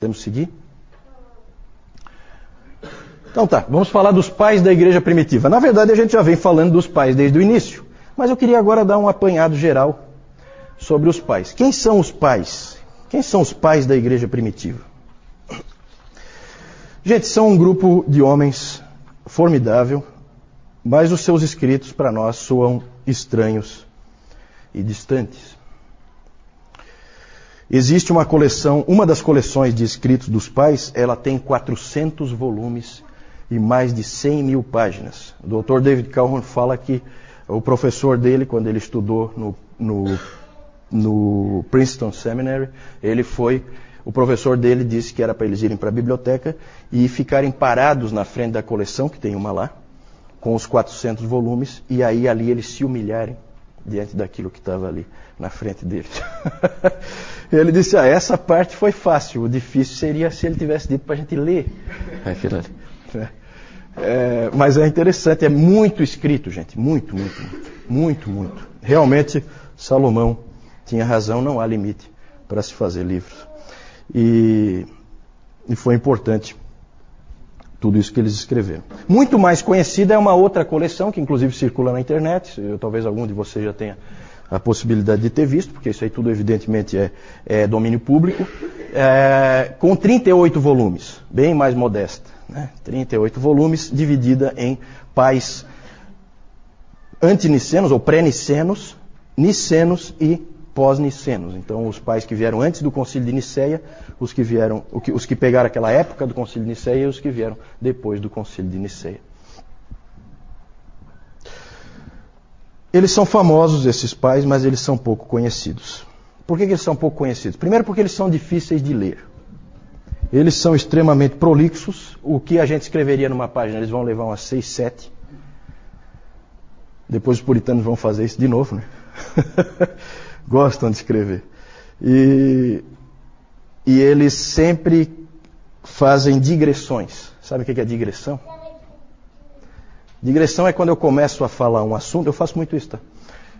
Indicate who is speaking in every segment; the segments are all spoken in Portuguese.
Speaker 1: Temos que seguir? Então tá, vamos falar dos pais da igreja primitiva. Na verdade, a gente já vem falando dos pais desde o início, mas eu queria agora dar um apanhado geral sobre os pais. Quem são os pais? Quem são os pais da igreja primitiva? Gente, são um grupo de homens formidável, mas os seus escritos para nós soam estranhos e distantes. Existe uma coleção, uma das coleções de escritos dos pais, ela tem 400 volumes e mais de 100 mil páginas. O Dr. David Calhoun fala que o professor dele, quando ele estudou no Princeton Seminary, o professor dele disse que era para eles irem para a biblioteca e ficarem parados na frente da coleção, que tem uma lá, com os 400 volumes, e aí ali eles se humilharem diante daquilo que estava ali na frente deles. Ele disse, essa parte foi fácil, o difícil seria se ele tivesse dito para a gente ler aquilo ali. Mas é interessante, é muito escrito, gente, muito. Realmente, Salomão tinha razão, não há limite para se fazer livros. E foi importante tudo isso que eles escreveram. Muito mais conhecida é uma outra coleção, que inclusive circula na internet, talvez algum de vocês já tenha a possibilidade de ter visto, porque isso aí tudo evidentemente é domínio público, com 38 volumes, bem mais modesta, né? 38 volumes, dividida em pais antinicenos ou pré-nicenos, nicenos e pós-nicenos. Então, os pais que vieram antes do Concílio de Niceia, os que pegaram aquela época do Concílio de Niceia e os que vieram depois do Concílio de Niceia. Eles são famosos, esses pais, mas eles são pouco conhecidos. Por que eles são pouco conhecidos? Primeiro porque eles são difíceis de ler. Eles são extremamente prolixos. O que a gente escreveria numa página, eles vão levar umas 6, 7. Depois os puritanos vão fazer isso de novo, né? Gostam de escrever. E eles sempre fazem digressões. Sabe o que é digressão? Digressão é quando eu começo a falar um assunto, eu faço muito isso, tá?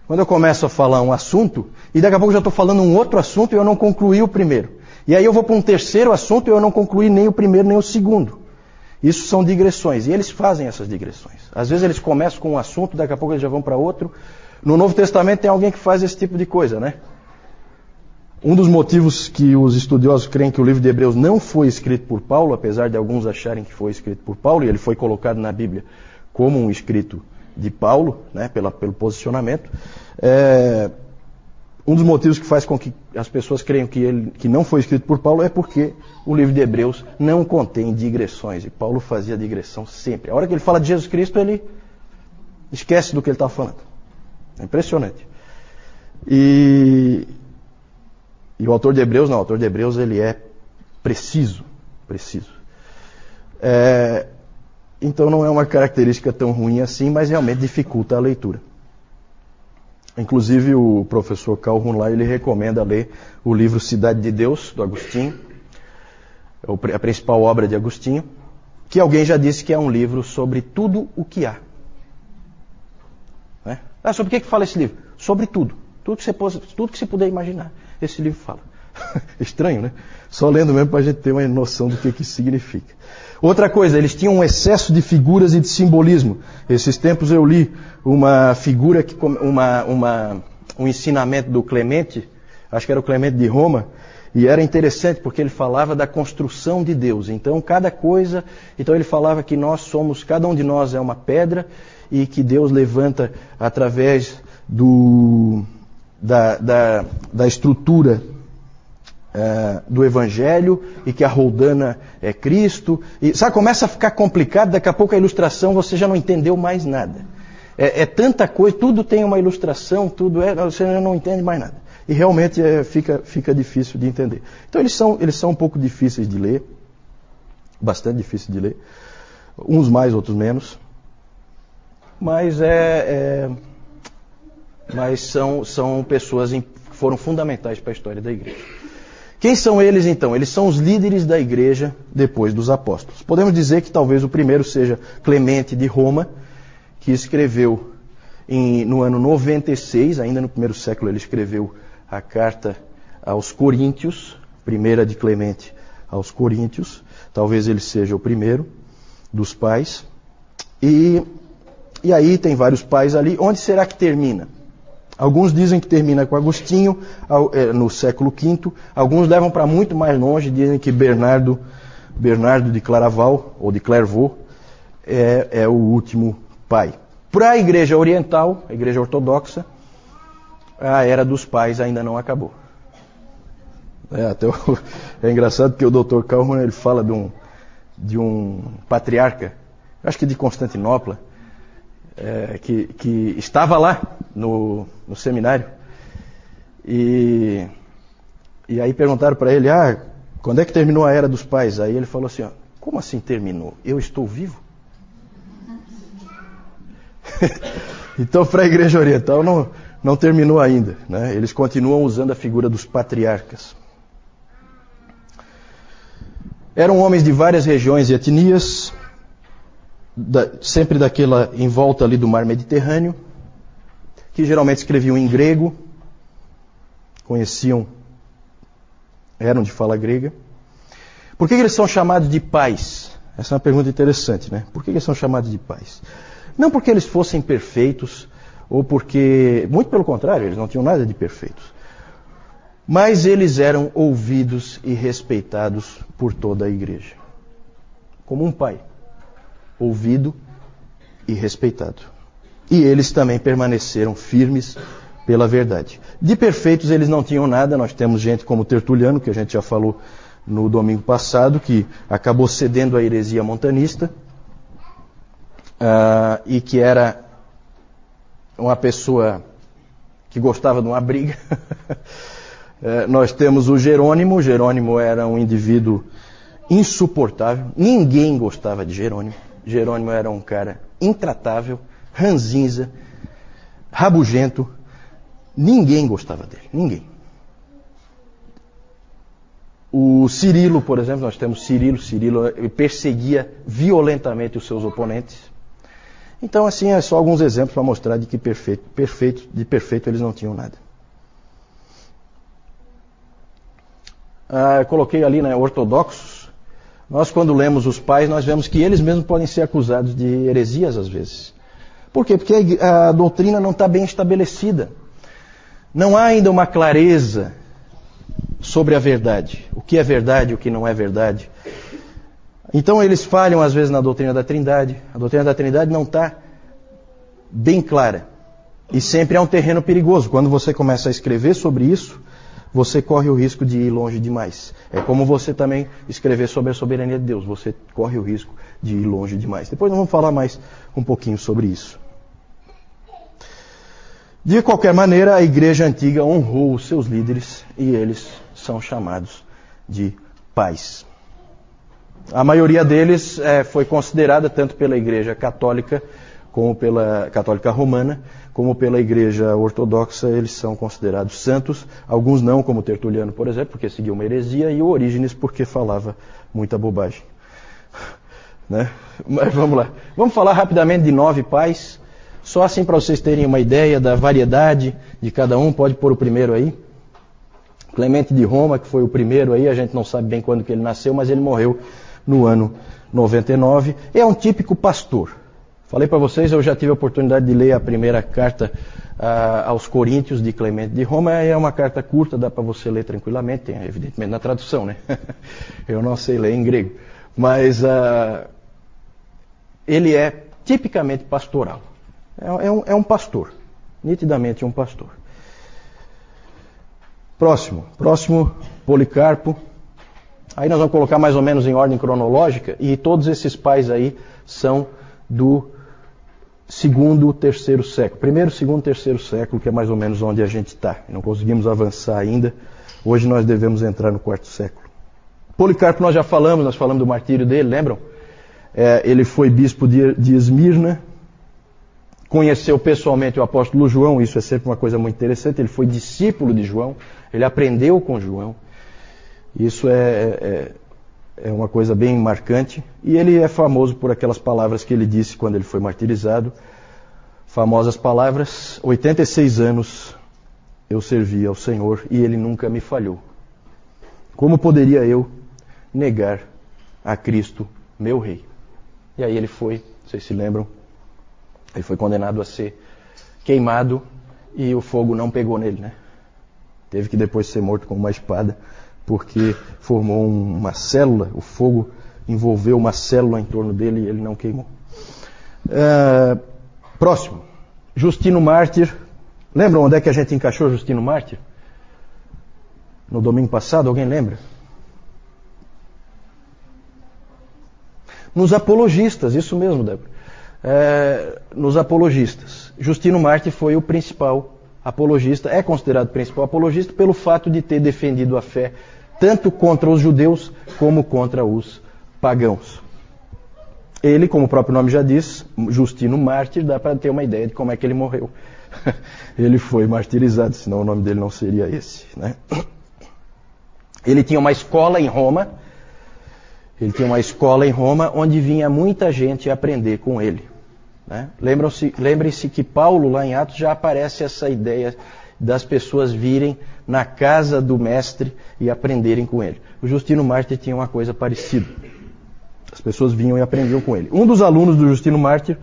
Speaker 1: Quando eu começo a falar um assunto, e daqui a pouco eu já estou falando um outro assunto e eu não concluí o primeiro. E aí eu vou para um terceiro assunto e eu não concluí nem o primeiro nem o segundo. Isso são digressões, e eles fazem essas digressões. Às vezes eles começam com um assunto, daqui a pouco eles já vão para outro. No Novo Testamento tem alguém que faz esse tipo de coisa, né? Um dos motivos que os estudiosos creem que o livro de Hebreus não foi escrito por Paulo, apesar de alguns acharem que foi escrito por Paulo, e ele foi colocado na Bíblia como um escrito de Paulo, né, pelo posicionamento. Um dos motivos que faz com que as pessoas creiam que não foi escrito por Paulo é porque o livro de Hebreus não contém digressões, e Paulo fazia digressão sempre. A hora que ele fala de Jesus Cristo, ele esquece do que ele está falando. É impressionante. E o autor de Hebreus, não, o autor de Hebreus ele é preciso. Então não é uma característica tão ruim assim, mas realmente dificulta a leitura. Inclusive o professor Calhoun lá, ele recomenda ler o livro Cidade de Deus, do Agostinho, a principal obra de Agostinho, que alguém já disse que é um livro sobre tudo o que há. Né? Sobre o que fala esse livro? Sobre tudo. Tudo que você puder imaginar, esse livro fala. Estranho, né? Só lendo mesmo para a gente ter uma noção do que isso significa. Outra coisa, eles tinham um excesso de figuras e de simbolismo. Esses tempos eu li uma figura, um ensinamento do Clemente, acho que era o Clemente de Roma, e era interessante porque ele falava da construção de Deus. Então ele falava que cada um de nós é uma pedra e que Deus levanta através da estrutura do Evangelho, e que a roldana é Cristo. E, começa a ficar complicado, daqui a pouco a ilustração você já não entendeu mais nada. É tanta coisa, tudo tem uma ilustração, você já não entende mais nada. E realmente fica difícil de entender. Então eles são um pouco difíceis de ler, bastante difíceis de ler, uns mais, outros menos, mas são pessoas que foram fundamentais para a história da igreja. Quem são eles então? Eles são os líderes da igreja depois dos apóstolos. Podemos dizer que talvez o primeiro seja Clemente de Roma, que escreveu no ano 96, ainda no primeiro século ele escreveu a carta aos Coríntios, primeira de Clemente aos Coríntios. Talvez ele seja o primeiro dos pais. E aí tem vários pais ali. Onde será que termina? Alguns dizem que termina com Agostinho, no século V. Alguns levam para muito mais longe, dizem que Bernardo de Claraval, ou de Clairvaux, é o último pai. Para a Igreja Oriental, a Igreja Ortodoxa, a era dos pais ainda não acabou. É engraçado que o Dr. Kaufmann, ele fala de um patriarca, acho que de Constantinopla, que estava lá no seminário. E aí perguntaram para ele, quando é que terminou a era dos pais? Aí ele falou assim, como assim terminou? Eu estou vivo? Então, para a Igreja Oriental não terminou ainda, né? Eles continuam usando a figura dos patriarcas. Eram homens de várias regiões e etnias, sempre daquela em volta ali do mar Mediterrâneo, que geralmente escreviam em grego, eram de fala grega. Por que eles são chamados de pais? Essa é uma pergunta interessante, né? Por que eles são chamados de pais? Não porque eles fossem perfeitos, ou porque, muito pelo contrário, eles não tinham nada de perfeitos. Mas eles eram ouvidos e respeitados por toda a igreja. Como um pai, ouvido e respeitado. E eles também permaneceram firmes pela verdade. De perfeitos eles não tinham nada. Nós temos gente como Tertuliano, que a gente já falou no domingo passado, que acabou cedendo à heresia montanista, e que era uma pessoa que gostava de uma briga. Nós temos o Jerônimo. Jerônimo era um indivíduo insuportável. Ninguém gostava de Jerônimo. Jerônimo era um cara intratável, ranzinza, rabugento. Ninguém gostava dele. Ninguém. O Cirilo, por exemplo, nós temos Cirilo. Cirilo perseguia violentamente os seus oponentes. Então, assim, é só alguns exemplos para mostrar de que de perfeito eles não tinham nada. Eu coloquei ali, né, ortodoxos. Nós, quando lemos os pais, nós vemos que eles mesmos podem ser acusados de heresias às vezes. Por quê? Porque a doutrina não está bem estabelecida. Não há ainda uma clareza sobre a verdade. O que é verdade e o que não é verdade. Então eles falham às vezes na doutrina da Trindade. A doutrina da Trindade não está bem clara. E sempre é um terreno perigoso. Quando você começa a escrever sobre isso, você corre o risco de ir longe demais. É como você também escrever sobre a soberania de Deus. Você corre o risco de ir longe demais. Depois nós vamos falar mais um pouquinho sobre isso. De qualquer maneira, a igreja antiga honrou os seus líderes e eles são chamados de pais. A maioria deles foi considerada tanto pela igreja católica, como pela católica romana, como pela igreja ortodoxa. Eles são considerados santos. Alguns não, como Tertuliano, por exemplo, porque seguia uma heresia, e o Orígenes, porque falava muita bobagem. Né? Mas vamos lá. Vamos falar rapidamente de 9 pais, só assim para vocês terem uma ideia da variedade de cada um. Pode pôr o primeiro aí. Clemente de Roma, que foi o primeiro aí, a gente não sabe bem quando que ele nasceu, mas ele morreu no ano 99. É um típico pastor. Falei para vocês, eu já tive a oportunidade de ler a primeira carta aos Coríntios de Clemente de Roma. É uma carta curta, dá para você ler tranquilamente, tem evidentemente na tradução, né? Eu não sei ler em grego. Mas ele é tipicamente pastoral. É um pastor, nitidamente um pastor. Próximo, Policarpo. Aí nós vamos colocar mais ou menos em ordem cronológica, e todos esses pais aí são do 2º, 3º século. 1º, 2º, 3º século, que é mais ou menos onde a gente está. Não conseguimos avançar ainda. Hoje nós devemos entrar no 4º século. Policarpo nós já falamos, nós falamos do martírio dele, lembram? Ele foi bispo de Esmirna, conheceu pessoalmente o apóstolo João, isso é sempre uma coisa muito interessante. Ele foi discípulo de João, ele aprendeu com João. Isso é uma coisa bem marcante. E ele é famoso por aquelas palavras que ele disse quando ele foi martirizado. Famosas palavras: 86 anos eu servi ao Senhor e Ele nunca me falhou. Como poderia eu negar a Cristo, meu rei. E aí ele foi, vocês se lembram, ele foi condenado a ser queimado e o fogo não pegou nele, né? Teve que depois ser morto com uma espada, porque formou uma célula, o fogo envolveu uma célula em torno dele e ele não queimou. Próximo, Justino Mártir. Lembram onde é que a gente encaixou Justino Mártir? No domingo passado, alguém lembra? Nos apologistas, isso mesmo, Débora. Nos apologistas. Justino Mártir foi o principal apologista, é considerado principal apologista pelo fato de ter defendido a fé tanto contra os judeus como contra os pagãos. Ele, como o próprio nome já diz, Justino Mártir, dá para ter uma ideia de como é que ele morreu. Ele foi martirizado, senão o nome dele não seria esse, né? Ele tinha uma escola em Roma. Onde vinha muita gente aprender com ele, né? Lembrem-se que Paulo, lá em Atos, já aparece essa ideia das pessoas virem na casa do mestre e aprenderem com ele. O Justino Mártir tinha uma coisa parecida. As pessoas vinham e aprendiam com ele. Um dos alunos do Justino Mártir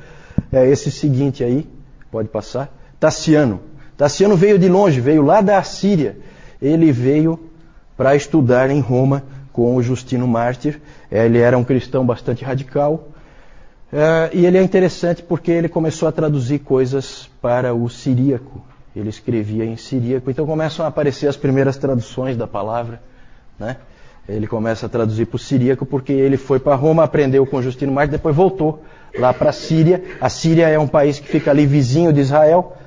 Speaker 1: é esse seguinte aí, pode passar, Tassiano. Tassiano veio de longe, veio lá da Assíria. Ele veio para estudar em Roma com o Justino Mártir. Ele era um cristão bastante radical. E ele é interessante porque ele começou a traduzir coisas para o siríaco. Ele escrevia em siríaco. Então começam a aparecer as primeiras traduções da palavra, né? Ele começa a traduzir para o siríaco porque ele foi para Roma, aprendeu com o Justino Mártir, depois voltou lá para a Síria. A Síria é um país que fica ali vizinho de Israel,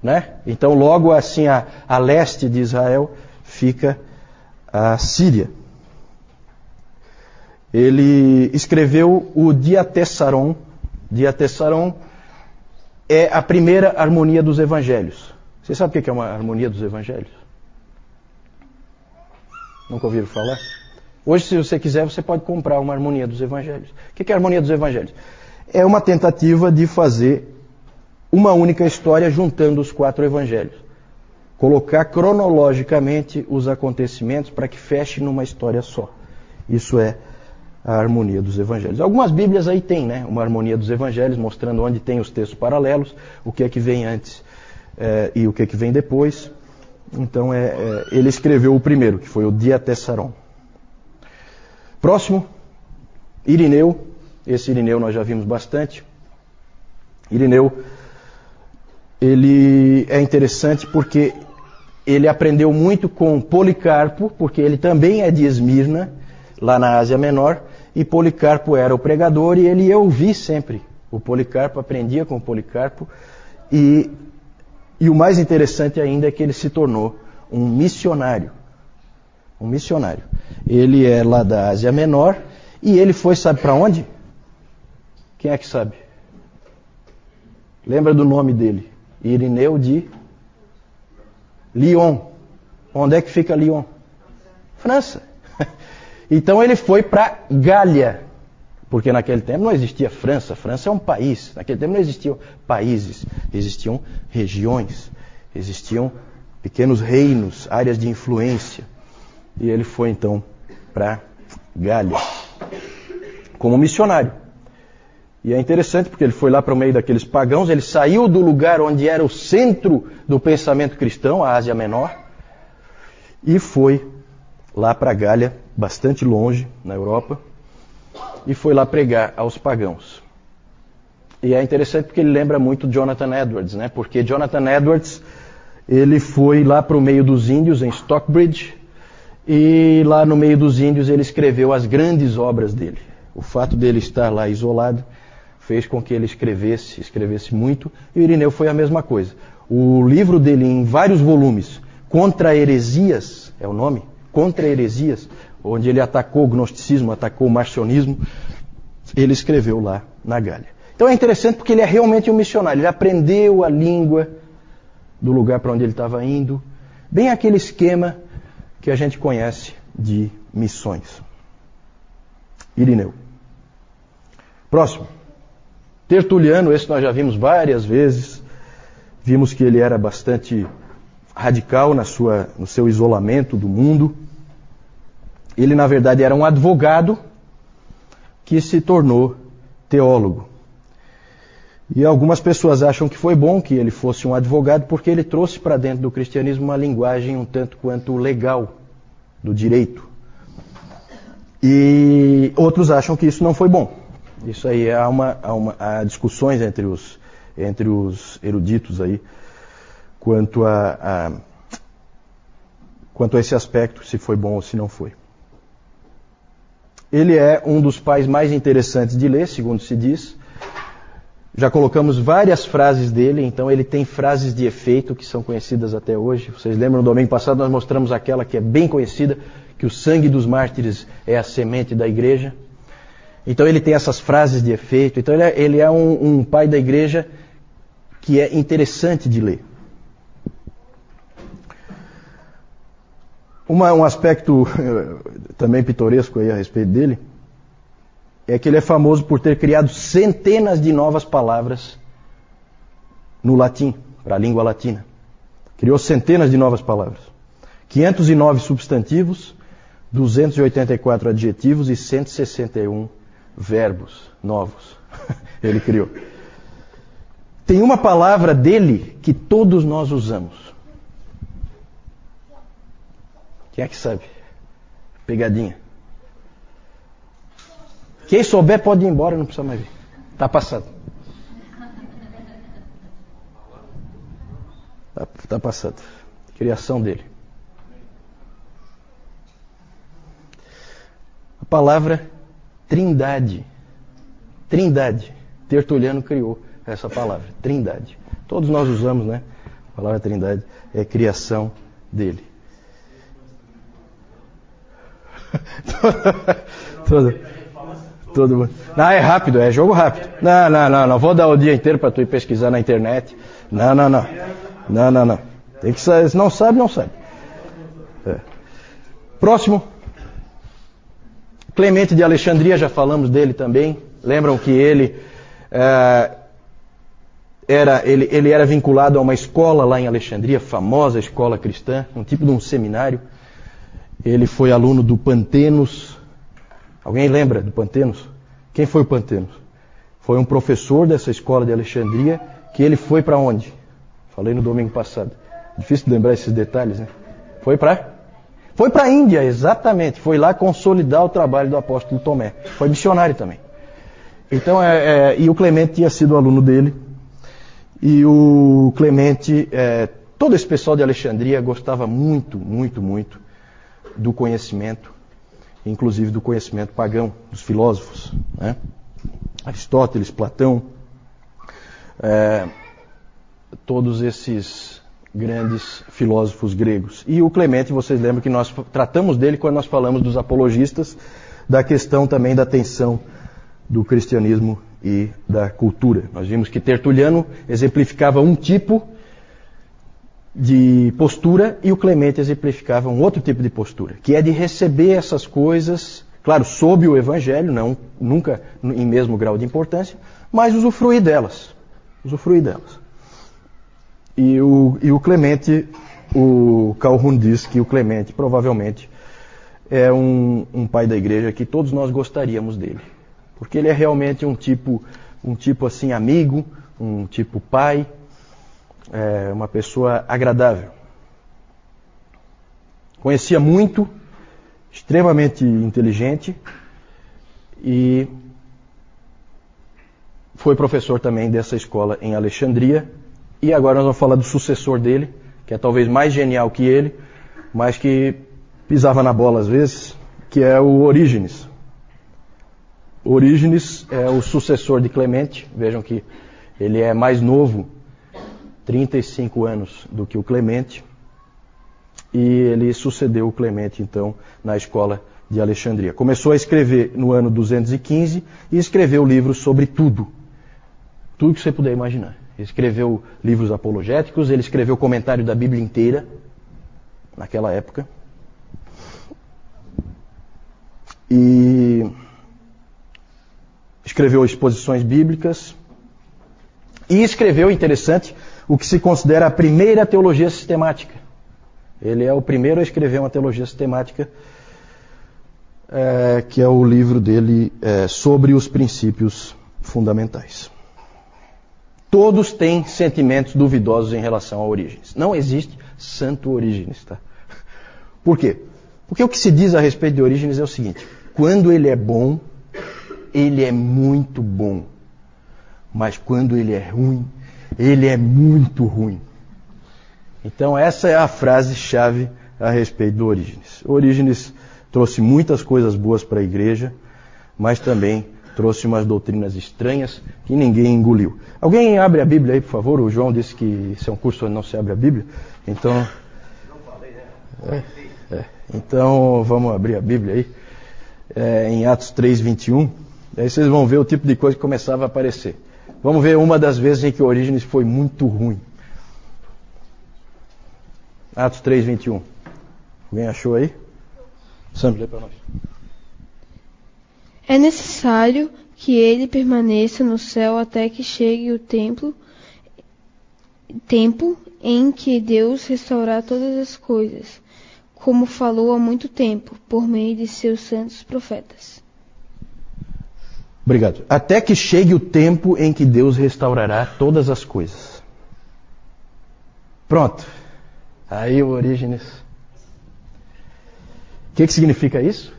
Speaker 1: né? Então logo assim a leste de Israel fica a Síria. Ele escreveu o Diatessaron. Diatessaron é a primeira harmonia dos evangelhos. Você sabe o que é uma harmonia dos evangelhos? Nunca ouviram falar? Hoje, se você quiser, você pode comprar uma harmonia dos evangelhos. O que é a harmonia dos evangelhos? É uma tentativa de fazer uma única história juntando os 4 evangelhos. Colocar cronologicamente os acontecimentos para que feche numa história só. Isso é a harmonia dos evangelhos. Algumas bíblias aí tem, né? Uma harmonia dos evangelhos, mostrando onde tem os textos paralelos, o que é que vem antes e o que é que vem depois. Então ele escreveu o primeiro, que foi o Diatessaron. Próximo, Irineu. Esse Irineu nós já vimos bastante. Irineu, ele é interessante porque ele aprendeu muito com Policarpo, porque ele também é de Esmirna, lá na Ásia Menor, e Policarpo era o pregador e ele ia ouvir sempre o Policarpo, aprendia com o Policarpo, e o mais interessante ainda é que ele se tornou um missionário. Um missionário. Ele é lá da Ásia Menor e ele foi, sabe para onde? Quem é que sabe? Lembra do nome dele? Irineu de Lyon. Onde é que fica Lyon? França. Então ele foi para Gália, porque naquele tempo não existia França. França é um país. Naquele tempo não existiam países, existiam regiões, existiam pequenos reinos, áreas de influência. E ele foi então para Gália como missionário. E é interessante porque ele foi lá para o meio daqueles pagãos, ele saiu do lugar onde era o centro do pensamento cristão, a Ásia Menor, e foi lá para Gália, bastante longe, na Europa, e foi lá pregar aos pagãos. E é interessante porque ele lembra muito Jonathan Edwards, né? Porque Jonathan Edwards, ele foi lá para o meio dos índios, em Stockbridge, e lá no meio dos índios ele escreveu as grandes obras dele. O fato dele estar lá isolado fez com que ele escrevesse muito, e o Irineu foi a mesma coisa. O livro dele, em vários volumes, Contra Heresias, é o nome? Contra Heresias, onde ele atacou o gnosticismo, atacou o marcionismo, ele escreveu lá na Gália. Então é interessante porque ele é realmente um missionário, ele aprendeu a língua do lugar para onde ele estava indo, bem aquele esquema que a gente conhece de missões. Irineu. Próximo. Tertuliano, esse nós já vimos várias vezes. Vimos que ele era bastante radical no seu isolamento do mundo. Ele, na verdade, era um advogado que se tornou teólogo. E algumas pessoas acham que foi bom que ele fosse um advogado porque ele trouxe para dentro do cristianismo uma linguagem um tanto quanto legal, do direito. E outros acham que isso não foi bom. Isso aí há discussões entre os eruditos aí quanto a esse aspecto, se foi bom ou se não foi. Ele é um dos pais mais interessantes de ler, segundo se diz. Já colocamos várias frases dele, então ele tem frases de efeito que são conhecidas até hoje. Vocês lembram, no domingo passado nós mostramos aquela que é bem conhecida, que o sangue dos mártires é a semente da igreja. Então ele tem essas frases de efeito. Então ele é um pai da igreja que é interessante de ler. Um aspecto também pitoresco aí a respeito dele é que ele é famoso por ter criado centenas de novas palavras no latim, para a língua latina. Criou centenas de novas palavras. 509 substantivos, 284 adjetivos e 161 verbos novos. Ele criou. Tem uma palavra dele que todos nós usamos. Quem é que sabe? Pegadinha. Quem souber pode ir embora, não precisa mais vir. Está passado. Está passado. Criação dele. A palavra trindade. Trindade. Tertuliano criou essa palavra. Trindade. Todos nós usamos, né? A palavra trindade é criação dele. Todo mundo. Não, é rápido, é jogo rápido. Não. Vou dar o dia inteiro para tu ir pesquisar na internet. Não. Tem que saber. Se não sabe, não sabe. É. Próximo. Clemente de Alexandria, já falamos dele também. Lembram que ele era vinculado a uma escola lá em Alexandria, famosa escola cristã, um tipo de um seminário. Ele foi aluno do Pantenos. Alguém lembra do Pantenos? Quem foi o Pantenos? Foi um professor dessa escola de Alexandria que ele foi para onde? Falei no domingo passado. Difícil de lembrar esses detalhes, né? Foi para a Índia, exatamente. Foi lá consolidar o trabalho do apóstolo Tomé. Foi missionário também. Então, e o Clemente tinha sido aluno dele. E o Clemente, todo esse pessoal de Alexandria gostava muito do conhecimento, inclusive do conhecimento pagão, dos filósofos, né? Aristóteles, Platão, todos esses grandes filósofos gregos. E o Clemente, vocês lembram que nós tratamos dele quando nós falamos dos apologistas, da questão também da tensão do cristianismo e da cultura. Nós vimos que Tertuliano exemplificava um tipo de postura e o Clemente exemplificava um outro tipo de postura, que é de receber essas coisas, claro, sob o Evangelho, nunca em mesmo grau de importância, mas usufruir delas. E o Clemente, o Calhoun diz que o Clemente provavelmente é um pai da igreja que todos nós gostaríamos dele, porque ele é realmente um tipo assim amigo, um tipo pai, uma pessoa agradável. Conhecia muito, extremamente inteligente e foi professor também dessa escola em Alexandria. E agora nós vamos falar do sucessor dele, que é talvez mais genial que ele, mas que pisava na bola às vezes, que é o Orígenes. Orígenes é o sucessor de Clemente. Vejam que ele é mais novo, 35 anos do que o Clemente, e ele sucedeu o Clemente, então, na escola de Alexandria. Começou a escrever no ano 215 e escreveu livros sobre tudo que você puder imaginar. Ele escreveu livros apologéticos, ele escreveu comentário da Bíblia inteira, naquela época, e escreveu exposições bíblicas, e escreveu, interessante, o que se considera a primeira teologia sistemática. Ele é o primeiro a escrever uma teologia sistemática que é o livro dele sobre os princípios fundamentais. Todos têm sentimentos duvidosos em relação a Orígenes. Não existe santo Orígenes, tá? Por quê? Porque o que se diz a respeito de Orígenes é o seguinte: quando ele é bom, ele é muito bom. Mas quando ele é ruim, ele é muito ruim. Então essa é a frase-chave a respeito do Orígenes. Orígenes trouxe muitas coisas boas para a igreja, mas também trouxe umas doutrinas estranhas que ninguém engoliu. Alguém abre a Bíblia aí, por favor? O João disse que isso é um curso onde não se abre a Bíblia. Então,
Speaker 2: não falei, né?
Speaker 1: Então vamos abrir a Bíblia aí, em Atos 3:21. Aí vocês vão ver o tipo de coisa que começava a aparecer. Vamos ver uma das vezes em que Orígenes foi muito ruim. Atos 3:21. Alguém achou aí? Sam, lê para nós.
Speaker 3: É necessário que ele permaneça no céu até que chegue o tempo em que Deus restaurar todas as coisas, como falou há muito tempo, por meio de seus santos profetas.
Speaker 1: Obrigado. Até que chegue o tempo em que Deus restaurará todas as coisas. Pronto. Aí o Orígenes. O que significa isso?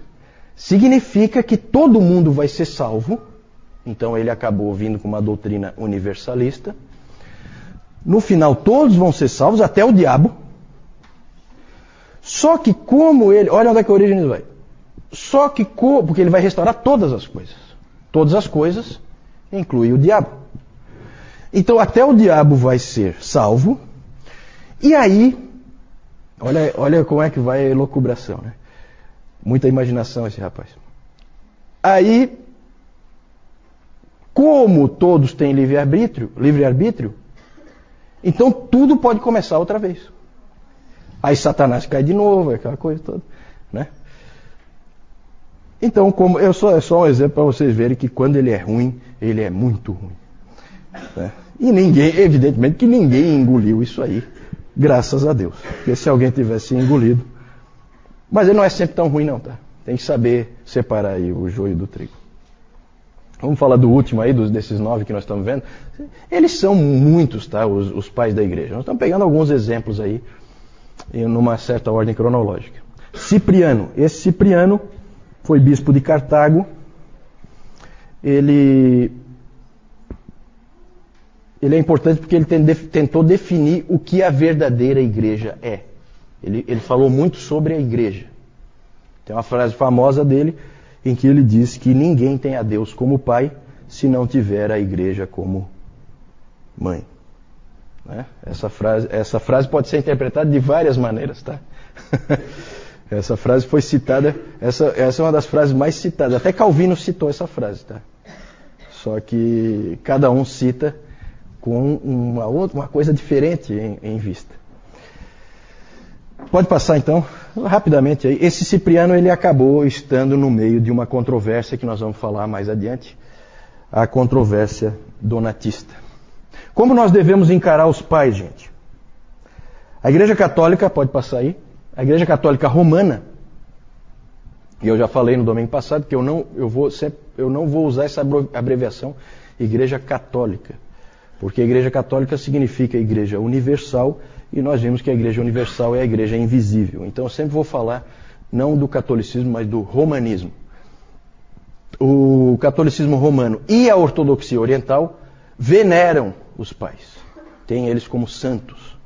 Speaker 1: Significa que todo mundo vai ser salvo. Então ele acabou vindo com uma doutrina universalista. No final todos vão ser salvos, até o diabo. Só que como ele... Olha onde é que o Orígenes vai. Só que porque ele vai restaurar todas as coisas. Todas as coisas, inclui o diabo. Então até o diabo vai ser salvo. E aí, olha como é que vai a elucubração, né? Muita imaginação esse rapaz. Aí, como todos têm livre-arbítrio, então tudo pode começar outra vez. Aí Satanás cai de novo, aquela coisa toda, né? Então, é só um exemplo para vocês verem que quando ele é ruim, ele é muito ruim. Né? E evidentemente que ninguém engoliu isso aí, graças a Deus. Porque se alguém tivesse engolido... Mas ele não é sempre tão ruim não, tá? Tem que saber separar aí o joio do trigo. Vamos falar do último aí, desses 9 que nós estamos vendo. Eles são muitos, tá? Os pais da igreja. Nós estamos pegando alguns exemplos aí, numa certa ordem cronológica. Cipriano. Esse Cipriano foi bispo de Cartago. Ele é importante porque ele tentou definir o que a verdadeira igreja é. Ele falou muito sobre a igreja. Tem uma frase famosa dele em que ele diz que ninguém tem a Deus como pai se não tiver a igreja como mãe. Né? Essa frase pode ser interpretada de várias maneiras, tá? Essa frase foi citada, essa é uma das frases mais citadas. Até Calvino citou essa frase, tá? Só que cada um cita com uma coisa diferente em vista. Pode passar então, rapidamente aí. Esse Cipriano, ele acabou estando no meio de uma controvérsia que nós vamos falar mais adiante, a controvérsia donatista. Como nós devemos encarar os pais, gente? A Igreja Católica, pode passar aí, a Igreja Católica Romana, e eu já falei no domingo passado que eu não vou usar essa abreviação Igreja Católica, porque a Igreja Católica significa Igreja Universal, e nós vimos que a Igreja Universal é a Igreja invisível. Então eu sempre vou falar não do catolicismo, mas do romanismo. O catolicismo romano e a ortodoxia oriental veneram os pais. Tem eles como santos,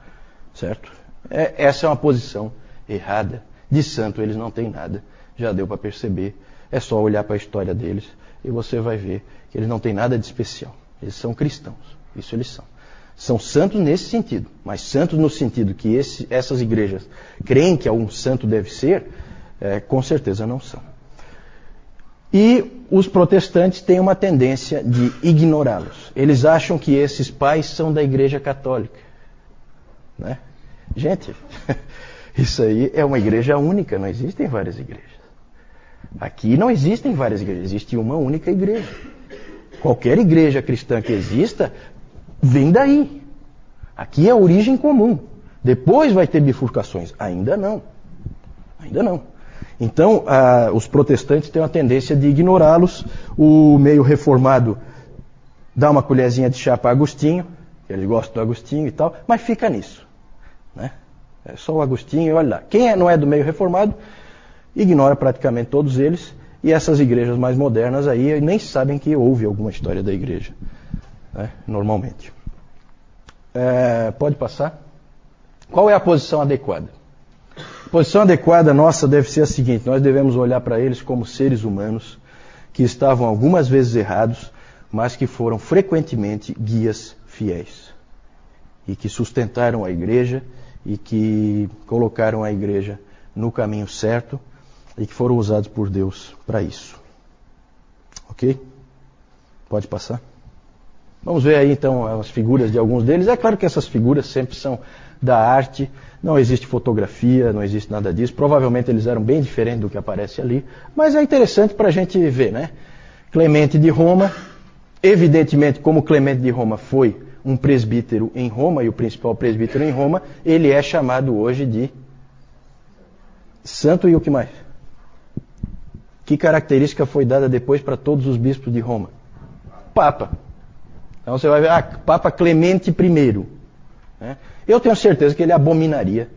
Speaker 1: certo? Essa é uma posição errada. De santo eles não têm nada. Já deu para perceber. É só olhar para a história deles e você vai ver que eles não têm nada de especial. Eles são cristãos. Isso eles são. São santos nesse sentido, mas santos no sentido que essas igrejas creem que algum santo deve ser, com certeza não são. E os protestantes têm uma tendência de ignorá-los. Eles acham que esses pais são da Igreja Católica. Né? Gente, isso aí é uma igreja única, não existem várias igrejas. Aqui não existem várias igrejas, existe uma única igreja. Qualquer igreja cristã que exista, vem daí. Aqui é a origem comum. Depois vai ter bifurcações. Ainda não. Ainda não. Então, os protestantes têm uma tendência de ignorá-los. O meio reformado dá uma colherzinha de chá para Agostinho, eles gostam do Agostinho e tal, mas fica nisso, né? É só o Agostinho e olha lá. Quem não é do meio reformado, ignora praticamente todos eles, e essas igrejas mais modernas aí nem sabem que houve alguma história da igreja, né? Normalmente. Pode passar? Qual é a posição adequada? A posição adequada nossa deve ser a seguinte: nós devemos olhar para eles como seres humanos que estavam algumas vezes errados, mas que foram frequentemente guias fiéis e que sustentaram a igreja e que colocaram a igreja no caminho certo e que foram usados por Deus para isso. Ok? Pode passar? Vamos ver aí então as figuras de alguns deles. É claro que essas figuras sempre são da arte, não existe fotografia, não existe nada disso. Provavelmente eles eram bem diferentes do que aparece ali, mas é interessante para a gente ver, né? Clemente de Roma, evidentemente, como Clemente de Roma foi um presbítero em Roma, e o principal presbítero em Roma, ele é chamado hoje de santo. E o que mais? Que característica foi dada depois para todos os bispos de Roma? Papa. Então você vai ver, Papa Clemente I. Né? Eu tenho certeza que ele abominaria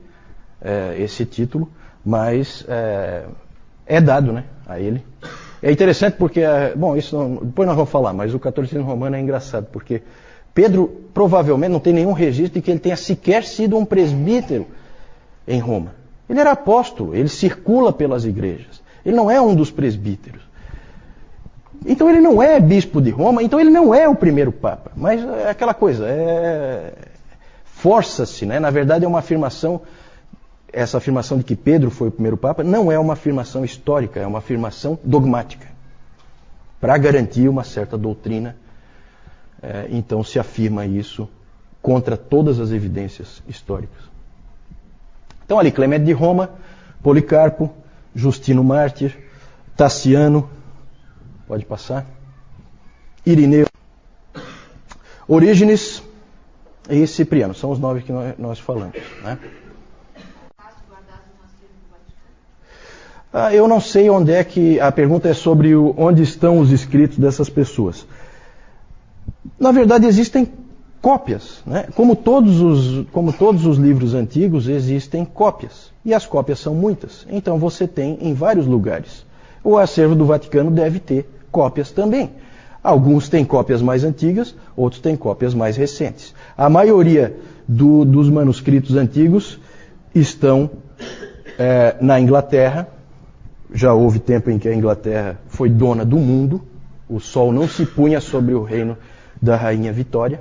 Speaker 1: esse título, mas é dado, né, a ele. É interessante porque, isso depois nós vamos falar, mas o catolicismo romano é engraçado, porque Pedro provavelmente não tem nenhum registro de que ele tenha sequer sido um presbítero em Roma. Ele era apóstolo, ele circula pelas igrejas. Ele não é um dos presbíteros. Então ele não é bispo de Roma, então ele não é o primeiro papa. Mas é aquela coisa, força-se, né? Na verdade é uma afirmação, essa afirmação de que Pedro foi o primeiro papa não é uma afirmação histórica, é uma afirmação dogmática. Para garantir uma certa doutrina, então se afirma isso contra todas as evidências históricas. Então ali, Clemente de Roma, Policarpo, Justino Mártir, Taciano, pode passar, Irineu, Orígenes e Cipriano, são os 9 que nós falamos, né? Eu não sei onde é que... A pergunta é sobre onde estão os escritos dessas pessoas. Na verdade, existem cópias, né? Como todos os livros antigos, existem cópias. E as cópias são muitas. Então você tem em vários lugares. O acervo do Vaticano deve ter cópias também. Alguns têm cópias mais antigas, outros têm cópias mais recentes. A maioria dos manuscritos antigos estão na Inglaterra. Já houve tempo em que a Inglaterra foi dona do mundo. O sol não se punha sobre o reino da Rainha Vitória.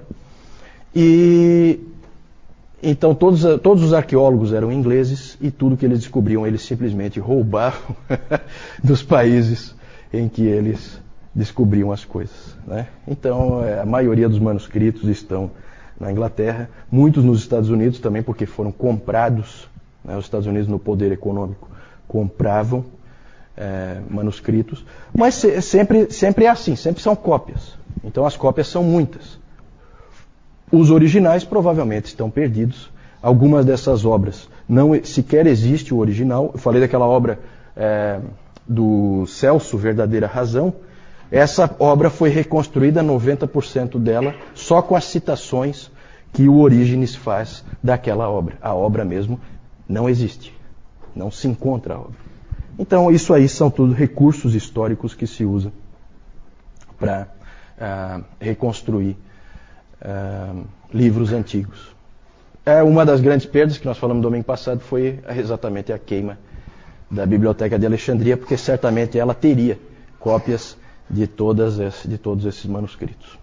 Speaker 1: E então todos os arqueólogos eram ingleses e tudo que eles descobriam eles simplesmente roubavam dos países em que eles descobriam as coisas, né? Então a maioria dos manuscritos estão na Inglaterra, muitos nos Estados Unidos também, porque foram comprados, né? Os Estados Unidos, no poder econômico, compravam manuscritos, mas sempre é assim, sempre são cópias. Então as cópias são muitas. Os originais provavelmente estão perdidos. Algumas dessas obras não sequer existe o original. Eu falei daquela obra do Celso, Verdadeira Razão. Essa obra foi reconstruída, 90% dela, só com as citações que o Orígenes faz daquela obra. A obra mesmo não existe. Não se encontra a obra. Então isso aí são tudo recursos históricos que se usam para reconstruir livros antigos. Uma das grandes perdas que nós falamos no domingo passado foi exatamente a queima da Biblioteca de Alexandria, porque certamente ela teria cópias de todos esses manuscritos.